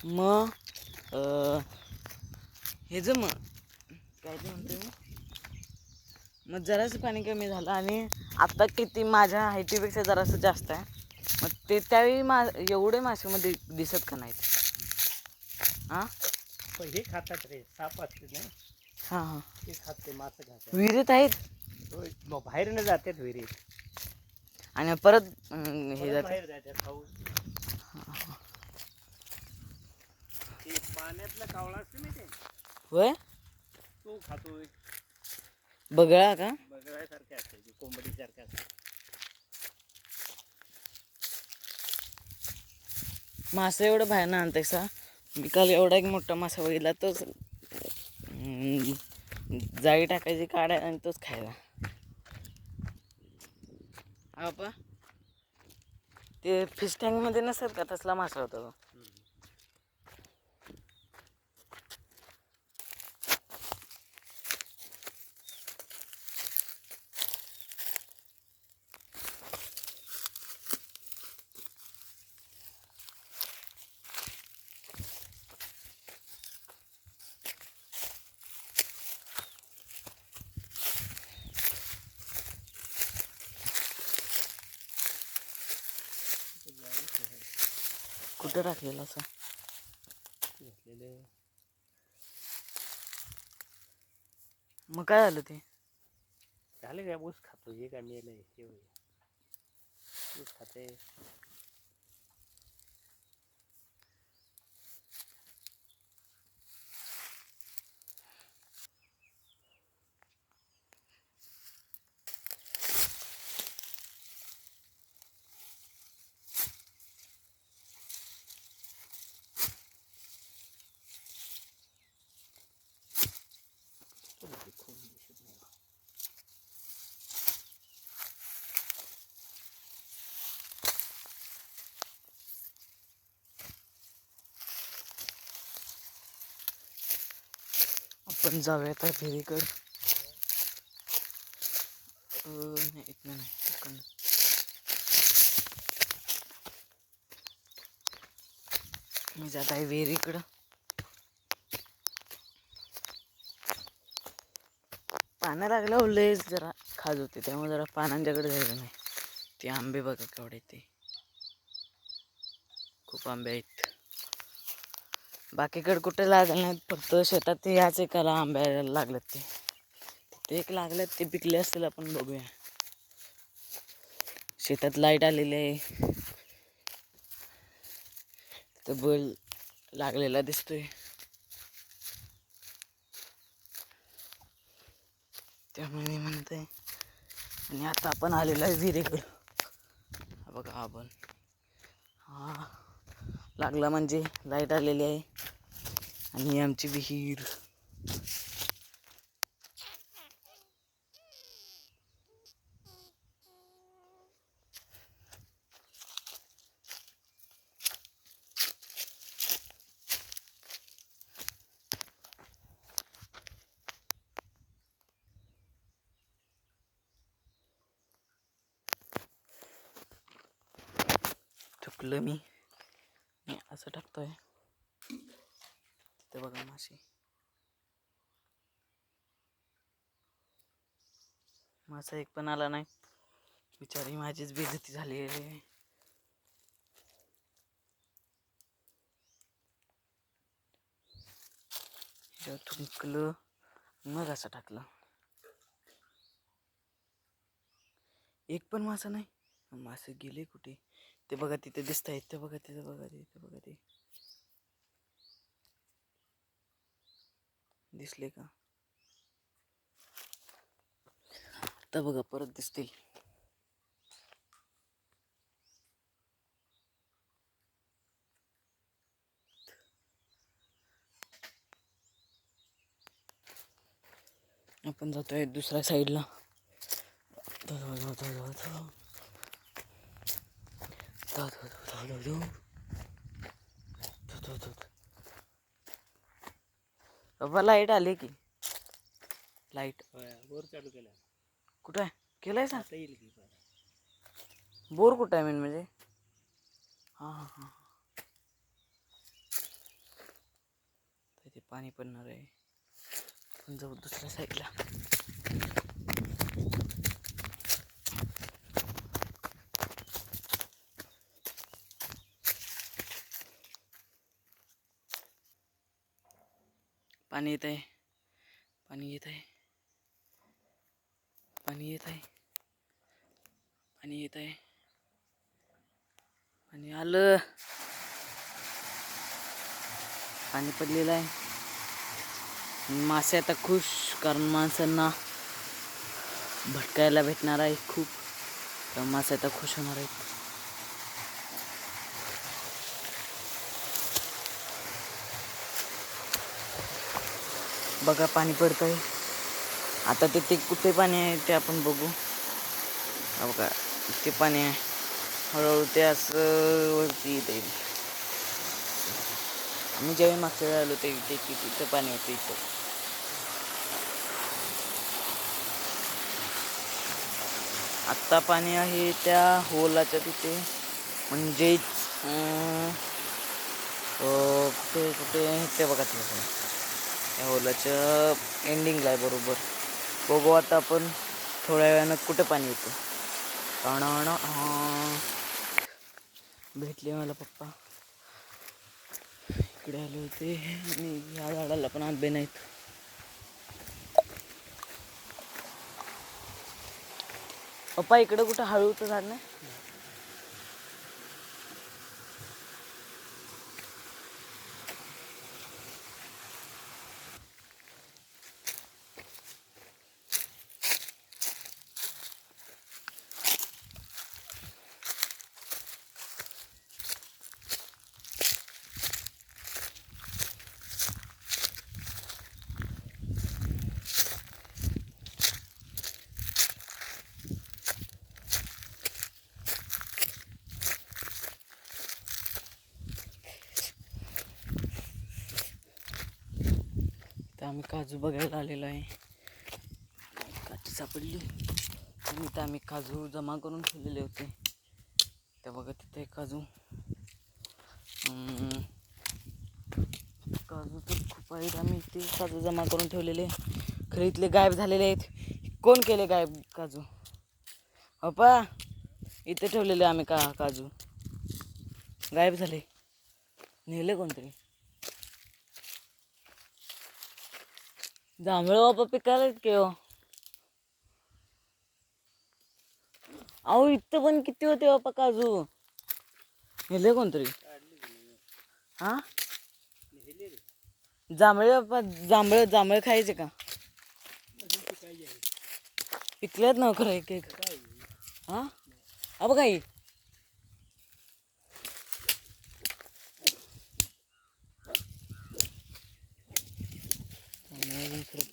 मग हे ज मग काय ते म्हणतो मी, मग जरासं पाणी कमी झालं आणि आत्ता किती माझ्या हायटीपेक्षा जरासं जास्त आहे. मग ते त्यावेळी एवढे मासे मध्ये दिसत का नाहीत? हां हे खातात रे, साप असते ना हां हां ते खाते, मासे खातात. विहिरीत आहेत मग बाहेर न जातात विहिरीत आणि परत हे जाते. बाहेर जातात खाऊ. ते पाण्यातला कावळा असते ना ते, होय तो खातोय. बगळा का? बगळ्यासारखे असते ते, कोंबडीसारखे असते. मासे एवढं बाहेर ना आणतायसा. मी काल एवढा एक मोठा मासा बघितला, तोच जाळी टाकायची काढाय आणि तोच खायला. आपा ते फिश टँक मध्ये नसतात का, तसला मासा होता तो. कुठं टाकलेला असं घेतलेले. मग काय झालं ते? झालं काय, ऊस खातो. हे काय मेलं, हे ऊस खाते. आपण जाऊया त्या विहिरीकडं. नाही इथनं नाही, तिकडनं. मी जात आहे विहिरीकडं. पानं लागल्यावर लयच जरा खाज होते, त्यामुळे जरा पानांच्याकडे जायचं नाही. ते आंबे बघा केवढे ते, खूप आंबे आहेत. बाकीकडे कुठे लागले नाहीत, फक्त शेतात याच एकाला आंबे लागलेत. ते एक लागलेत, ते पिकले असतील, आपण बघूया. शेतात लाईट आलेली आहे. तर बल लागलेला दिसतोय. त्यामुळे मी म्हणते, आणि आता आपण आलेलो आहे विहिरीकडं. बघा आपण हा लागला म्हणजे लाईट आलेली आहे. आणि आमची विहीर. चुकलं मी असं टाकतोय. ते बघा मासे. मासा एक पण आला नाही. बिचारी माझीच बेइज्जती झाली आहे. चुकलं मग असं टाकलं. एक पण मासा नाही. मासे गेले कुठे? ते बघा तिथे दिसत आहेत. ते बघा तिथे बघा ते बघा ते दिसले का? आता बघा परत दिसतील. आपण जातोय दुसऱ्या साईडला. बाबा लाईट आली की. लाईट बोर चालू केला. कुठं आहे? केलंय सा? आता येईल की. बोर कुठं आहे मेन म्हणजे? हां हां हां पाणी पडणार आहे. आपण जाऊ दुसऱ्या साईडला. पाणी येत आहे, पाणी येत आहे, पाणी येत आहे, पाणी येत आहे, पाणी आलं. पाणी पडलेलं आहे. मासे आता खुश, कारण माणसांना भटकायला भेटणार आहे खूप. तर मासे आता खुश होणार आहेत. बघा पाणी पडत आहे. आता तिथे कुठे पाणी आहे ते आपण बघू. बघा इथे पाणी आहे. हळूहळू ते असं वरती येते. आम्ही ज्यावेळी मागच्या वेळी आलो ते तिथं पाणी होतं इथं. आत्ता पाणी आहे त्या होलाच्या तिथे, म्हणजेच कुठे कुठे ते बघा ते त्या होलाच्या एंडिंगला आहे बरोबर. बघू आता आपण थोड्या वेळानं कुठं पाणी येतं. भेटले मला पप्पा. इकडे आले होते आणि ह्या झाडाला पण आंबे नाहीत. पप्पा इकडं कुठं हळूचं झाड नाही? तर आम्ही काजू बघायला आलेलो आहे. काजू सापडली आणि इथं आम्ही काजू जमा करून ठेवलेले होते. त्या बघा तिथे काजू. काजू तर खूप आहेत. आम्ही इथे काजू जमा करून ठेवलेले. खरे इथले गायब झालेले आहेत. कोण केले गायब काजू? पप्पा इथे ठेवलेले आम्ही काजू गायब झाले. नेले कोणतरी. जांभळं बाबा पिकायला की हो. अहो इथं पण किती होते बापा काजू. नेले कोणतरी. हा जांभळे बापा, जांभळं खायचे का? पिकलेत ना खरं एक एक. हा अब काही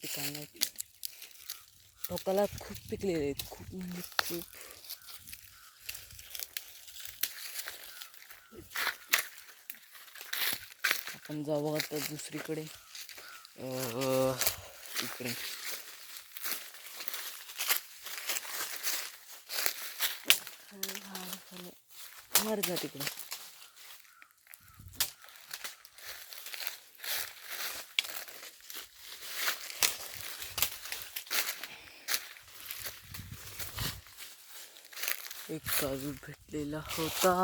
पिकांना टोकाला खूप पिकलेले आहेत. खूप म्हणजे खूप. आपण जाऊ आता दुसरीकडे. इकडे मार जा तिकडे. एक काजू भेटलेला होता.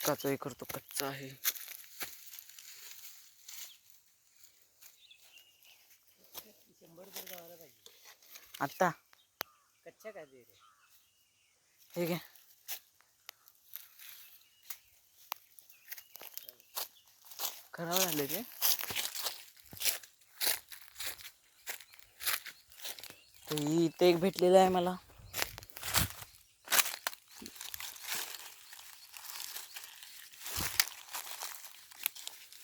काचा हे करतो, कच्चा आहे. आता कच्चा काय दे रे. ठीक आहे. खराब झाले ते. इथे एक भेटलेला आहे मला.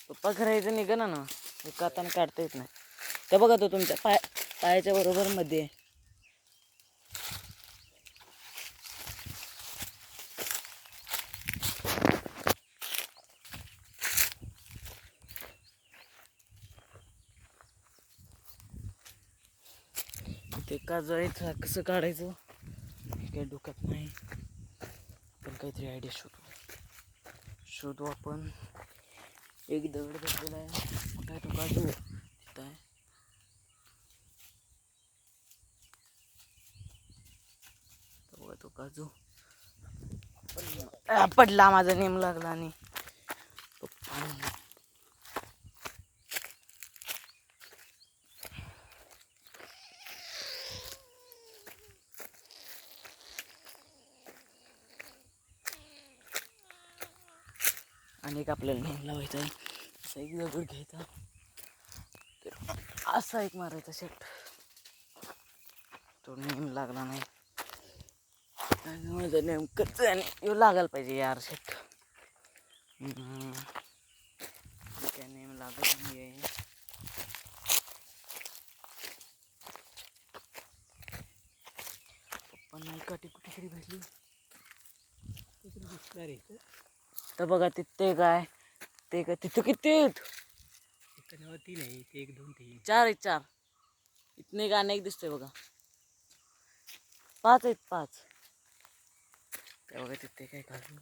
पप्पा करायचं निघा ना ना. एक हाताने काढता येत नाही. ते बघा तो तुमच्या पायाच्या बरोबर मध्ये. काजू आहे कसं काढायचं हे काही डोक्यात नाही. पण काहीतरी आयडिया शोधू आपण. एक दगड बसलेला आहे मोठा आहे तो काजू तिथं आहे. तो काजू पडला, माझा नेम लागला आणि आणि एक आपल्याला नेम लावायचा आहे. असा एक दगड घ्यायचा, तर असा एक मारायचा शेट. तो नेम लागला नाही. माझं नेमकंच आणि येऊ लागायला पाहिजे यार शेट. काय नेम लागत नाही आहे. पप्पा नाही काठी कुठे तरी भेटली दिसणार आहे तर बघा तिथे काय ते काय तिथं किती आहेत? 3 आहे. 1 2 3 4 आहेत 4. इथने एक अनेक दिसतोय बघा. 5 आहेत 5. ते बघा तिथे काय काजू